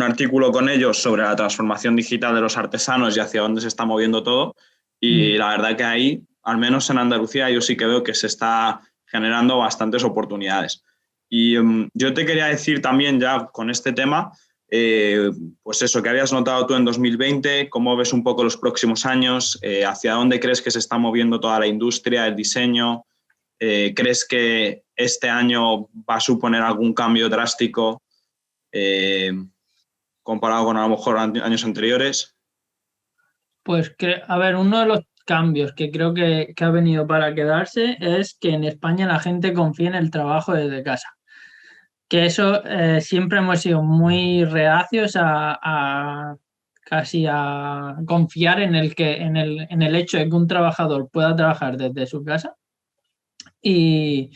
artículo con ellos sobre la transformación digital de los artesanos y hacia dónde se está moviendo todo. Y la verdad que ahí, al menos en Andalucía, yo sí que veo que se está generando bastantes oportunidades. Y yo te quería decir también ya con este tema, pues eso, ¿qué habías notado tú en 2020? ¿Cómo ves un poco los próximos años? ¿Hacia dónde crees que se está moviendo toda la industria, el diseño? ¿Crees que este año va a suponer algún cambio drástico comparado con a lo mejor años anteriores? Pues, a ver, uno de los cambios que creo que ha venido para quedarse es que en España la gente confía en el trabajo desde casa. Que eso siempre hemos sido muy reacios casi a confiar en el hecho de que un trabajador pueda trabajar desde su casa. Y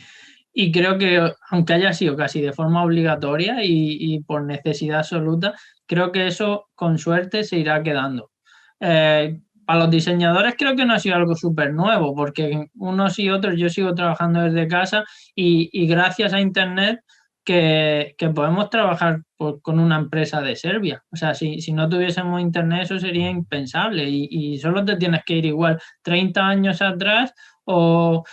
creo que, aunque haya sido casi de forma obligatoria y por necesidad absoluta, creo que eso con suerte se irá quedando. Para los diseñadores creo que no ha sido algo súper nuevo, porque unos y otros, yo sigo trabajando desde casa y gracias a Internet que podemos trabajar con una empresa de Serbia. O sea, si no tuviésemos Internet eso sería impensable y solo te tienes que ir igual 30 años atrás o...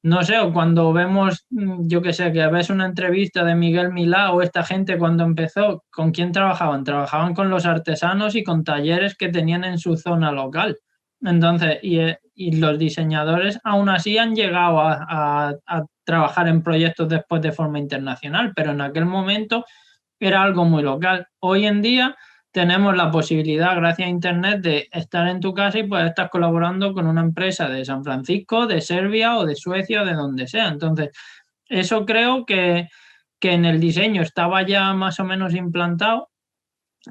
No sé, o cuando vemos, yo que sé, que ves una entrevista de Miguel Milá o esta gente cuando empezó, ¿con quién trabajaban? Trabajaban con los artesanos y con talleres que tenían en su zona local. Entonces, y los diseñadores aún así han llegado a trabajar en proyectos después de forma internacional, pero en aquel momento era algo muy local. Hoy en día tenemos la posibilidad, gracias a Internet, de estar en tu casa y poder estar colaborando con una empresa de San Francisco, de Serbia o de Suecia o de donde sea. Entonces, eso creo que en el diseño estaba ya más o menos implantado,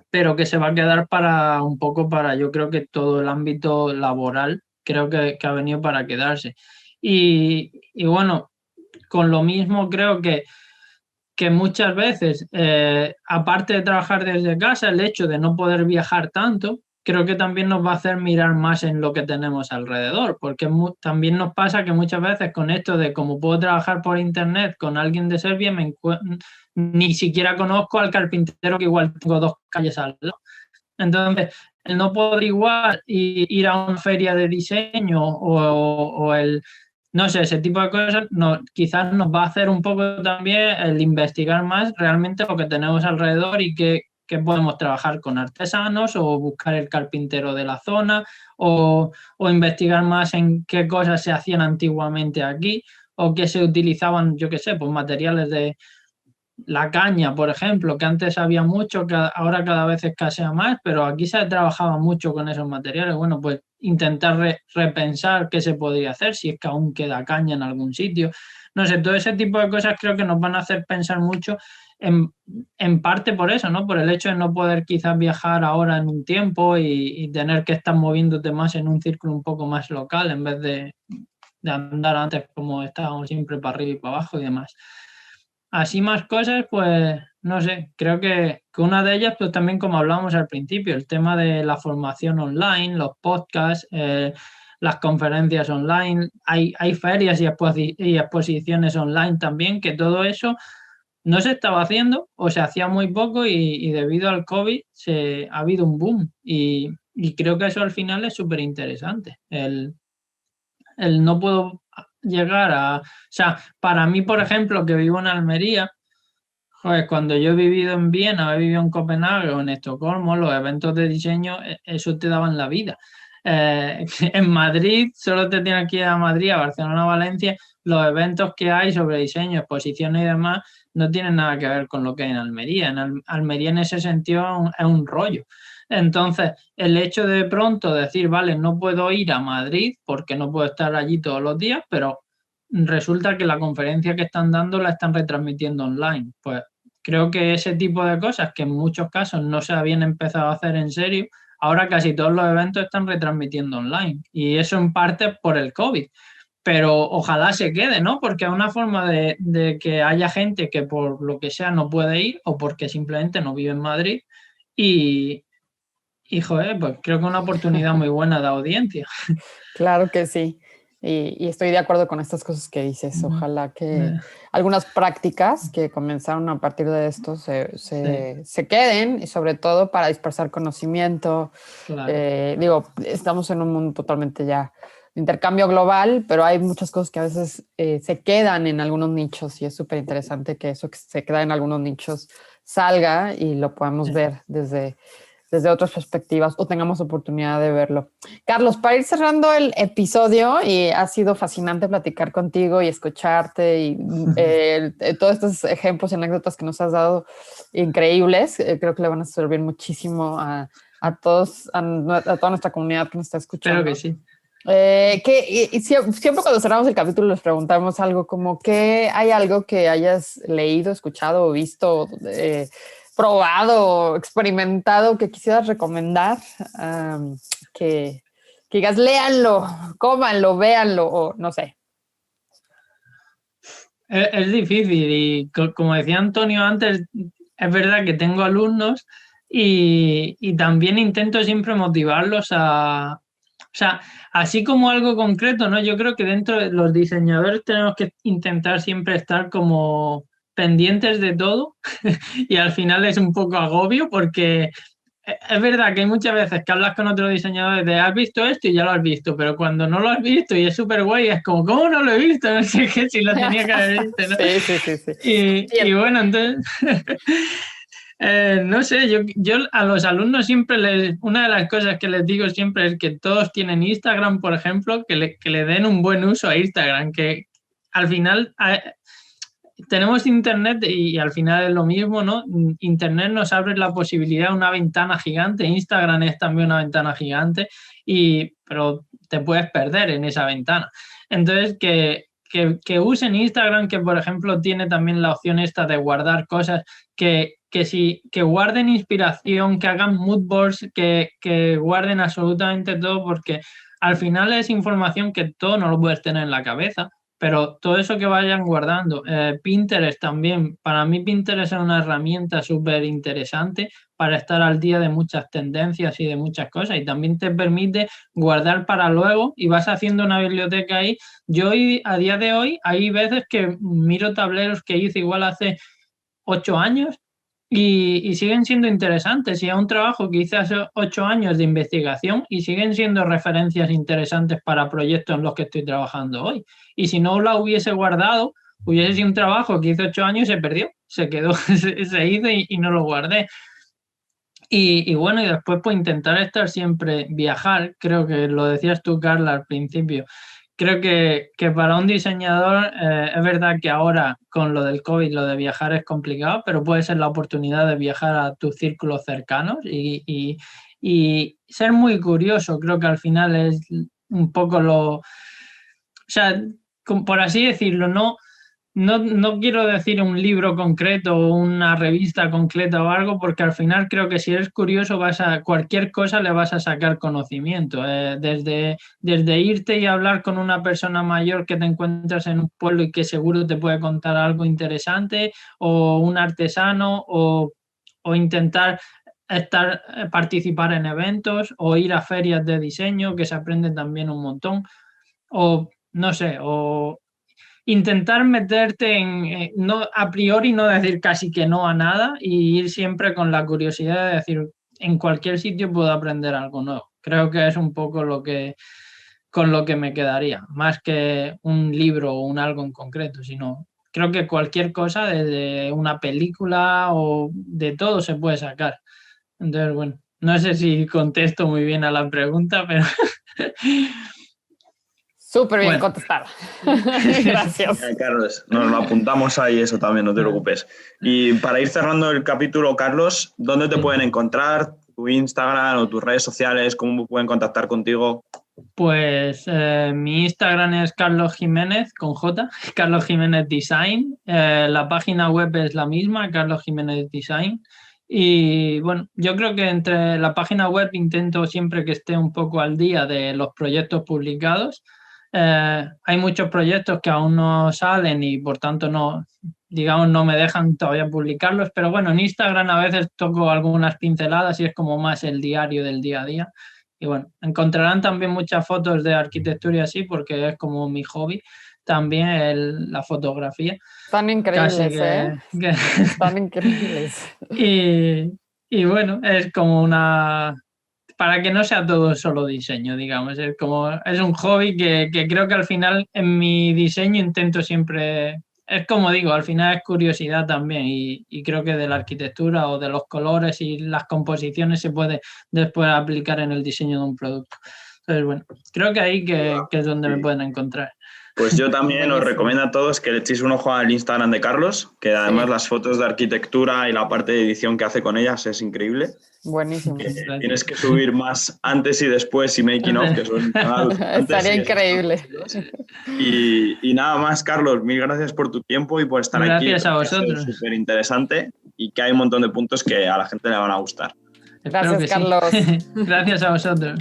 pero que se va a quedar para un poco para, yo creo que todo el ámbito laboral, creo que ha venido para quedarse. Y bueno, con lo mismo creo que muchas veces, aparte de trabajar desde casa, el hecho de no poder viajar tanto, creo que también nos va a hacer mirar más en lo que tenemos alrededor, porque también nos pasa que muchas veces con esto de cómo puedo trabajar por internet con alguien de Serbia, ni siquiera conozco al carpintero que igual tengo 2 calles al lado. Entonces, el no poder igual ir a una feria de diseño o el... No sé, ese tipo de cosas quizás nos va a hacer un poco también el investigar más realmente lo que tenemos alrededor y que podemos trabajar con artesanos o buscar el carpintero de la zona o investigar más en qué cosas se hacían antiguamente aquí o qué se utilizaban, yo qué sé, pues materiales de la caña, por ejemplo, que antes había mucho, que ahora cada vez escasea más, pero aquí se trabajaba mucho con esos materiales. Bueno, pues intentar repensar qué se podría hacer, si es que aún queda caña en algún sitio. No sé, todo ese tipo de cosas creo que nos van a hacer pensar mucho, en parte por eso, ¿no? Por el hecho de no poder quizás viajar ahora en un tiempo y tener que estar moviéndote más en un círculo un poco más local en vez de andar antes como estábamos siempre para arriba y para abajo y demás. Así más cosas, pues no sé, creo que una de ellas, pues también como hablábamos al principio, el tema de la formación online, los podcasts, las conferencias online, hay ferias y exposiciones online también, que todo eso no se estaba haciendo o se hacía muy poco y debido al COVID ha habido un boom y creo que eso al final es súper interesante, el no puedo llegar a... O sea, para mí, por ejemplo, que vivo en Almería, joder, cuando yo he vivido en Viena, he vivido en Copenhague o en Estocolmo, los eventos de diseño, eso te daban la vida. En Madrid, solo te tienes que ir a Madrid, a Barcelona, a Valencia, los eventos que hay sobre diseño, exposiciones y demás no tienen nada que ver con lo que hay en Almería. Almería en ese sentido es un rollo. Entonces, el hecho de pronto decir, vale, no puedo ir a Madrid porque no puedo estar allí todos los días, pero resulta que la conferencia que están dando la están retransmitiendo online. Pues creo que ese tipo de cosas que en muchos casos no se habían empezado a hacer en serio, ahora casi todos los eventos están retransmitiendo online. Y eso en parte por el COVID. Pero ojalá se quede, ¿no? Porque es una forma de que haya gente que por lo que sea no puede ir o porque simplemente no vive en Madrid y joder, pues creo que es una oportunidad muy buena de audiencia. Claro que sí. Y estoy de acuerdo con estas cosas que dices. Ojalá que algunas prácticas que comenzaron a partir de esto se queden, y sobre todo para dispersar conocimiento. Claro. Digo, estamos en un mundo totalmente ya de intercambio global, pero hay muchas cosas que a veces se quedan en algunos nichos y es súper interesante que eso que se queda en algunos nichos salga y lo podamos ver desde otras perspectivas o tengamos oportunidad de verlo. Carlos, para ir cerrando el episodio, y ha sido fascinante platicar contigo y escucharte y todos estos ejemplos y anécdotas que nos has dado increíbles, creo que le van a servir muchísimo a todos, a toda nuestra comunidad que nos está escuchando. Espero que sí. Siempre cuando cerramos el capítulo les preguntamos algo como que hay algo que hayas leído, escuchado o visto, probado, experimentado que quisieras recomendar, que digas, léanlo, cómanlo, véanlo, o no sé. Es difícil y como decía Antonio antes, es verdad que tengo alumnos y también intento siempre motivarlos a... O sea, así como algo concreto, ¿no? Yo creo que dentro de los diseñadores tenemos que intentar siempre estar como pendientes de todo y al final es un poco agobio porque es verdad que hay muchas veces que hablas con otros diseñadores de has visto esto y ya lo has visto, pero cuando no lo has visto y es súper guay, es como, ¿cómo no lo he visto? No sé qué, si lo tenía que haber visto, ¿no? Sí. Y bueno, entonces, no sé, yo a los alumnos siempre una de las cosas que les digo siempre es que todos tienen Instagram, por ejemplo, que le den un buen uso a Instagram, que al final... tenemos Internet y al final es lo mismo, ¿no? Internet nos abre la posibilidad, una ventana gigante, Instagram es también una ventana gigante, pero te puedes perder en esa ventana. Entonces, que usen Instagram, que por ejemplo tiene también la opción esta de guardar cosas, que guarden inspiración, que hagan mood boards, que guarden absolutamente todo, porque al final es información que todo no lo puedes tener en la cabeza. Pero todo eso que vayan guardando, Pinterest también, para mí Pinterest es una herramienta súper interesante para estar al día de muchas tendencias y de muchas cosas y también te permite guardar para luego y vas haciendo una biblioteca ahí. Yo a día de hoy hay veces que miro tableros que hice igual hace 8 años y siguen siendo interesantes. Y es un trabajo que hice hace 8 años de investigación y siguen siendo referencias interesantes para proyectos en los que estoy trabajando hoy. Y si no la hubiese guardado, hubiese sido un trabajo que hice 8 años y se perdió, se quedó, se hizo y no lo guardé. Y bueno, y después pues intentar estar siempre, viajar, creo que lo decías tú, Carla, al principio. Creo que para un diseñador es verdad que ahora con lo del COVID lo de viajar es complicado, pero puede ser la oportunidad de viajar a tus círculos cercanos y ser muy curioso. Creo que al final es un poco o sea, por así decirlo, no quiero decir un libro concreto o una revista concreta o algo, porque al final creo que si eres curioso cualquier cosa le vas a sacar conocimiento. Desde irte y hablar con una persona mayor que te encuentras en un pueblo y que seguro te puede contar algo interesante, o un artesano, o intentar participar en eventos, o ir a ferias de diseño, que se aprende también un montón, o no sé, o intentar meterte no, a priori no decir casi que no a nada y ir siempre con la curiosidad de decir, en cualquier sitio puedo aprender algo nuevo. Creo que es un poco con lo que me quedaría, más que un libro o un algo en concreto, sino creo que cualquier cosa, desde una película o de todo se puede sacar. Entonces, bueno, no sé si contesto muy bien a la pregunta, pero... Súper bien contestada. Gracias. Carlos, nos lo apuntamos ahí, eso también, no te preocupes. Y para ir cerrando el capítulo, Carlos, ¿dónde te pueden encontrar? ¿Tu Instagram o tus redes sociales? ¿Cómo pueden contactar contigo? Pues mi Instagram es Carlos Jiménez con J, Carlos Jiménez Design. La página web es la misma, Carlos Jiménez Design. Y bueno, yo creo que entre la página web intento siempre que esté un poco al día de los proyectos publicados. Hay muchos proyectos que aún no salen y por tanto no me dejan todavía publicarlos, pero bueno, en Instagram a veces toco algunas pinceladas y es como más el diario del día a día. Y bueno, encontrarán también muchas fotos de arquitectura y así porque es como mi hobby también la fotografía. Están increíbles, Están increíbles. Y bueno, es como para que no sea todo solo diseño, digamos. Es un hobby que creo que al final en mi diseño intento siempre, es como digo, al final es curiosidad también y creo que de la arquitectura o de los colores y las composiciones se puede después aplicar en el diseño de un producto. Entonces, bueno, creo que ahí que es donde me pueden encontrar. Pues yo también os recomiendo a todos que le echéis un ojo al Instagram de Carlos, que además las fotos de arquitectura y la parte de edición que hace con ellas es increíble. Buenísimo. Tienes que subir más antes y después y making of, que son estaría increíble. Y nada más, Carlos, mil gracias por tu tiempo y por estar aquí. Gracias a vosotros. Es súper interesante y que hay un montón de puntos que a la gente le van a gustar. Gracias, Carlos. Gracias a vosotros.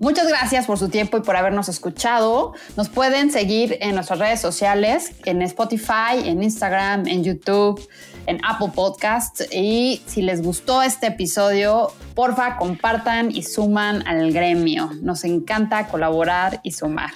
Muchas gracias por su tiempo y por habernos escuchado. Nos pueden seguir en nuestras redes sociales, en Spotify, en Instagram, en YouTube, en Apple Podcasts. Y si les gustó este episodio, porfa, compartan y suman al gremio. Nos encanta colaborar y sumar.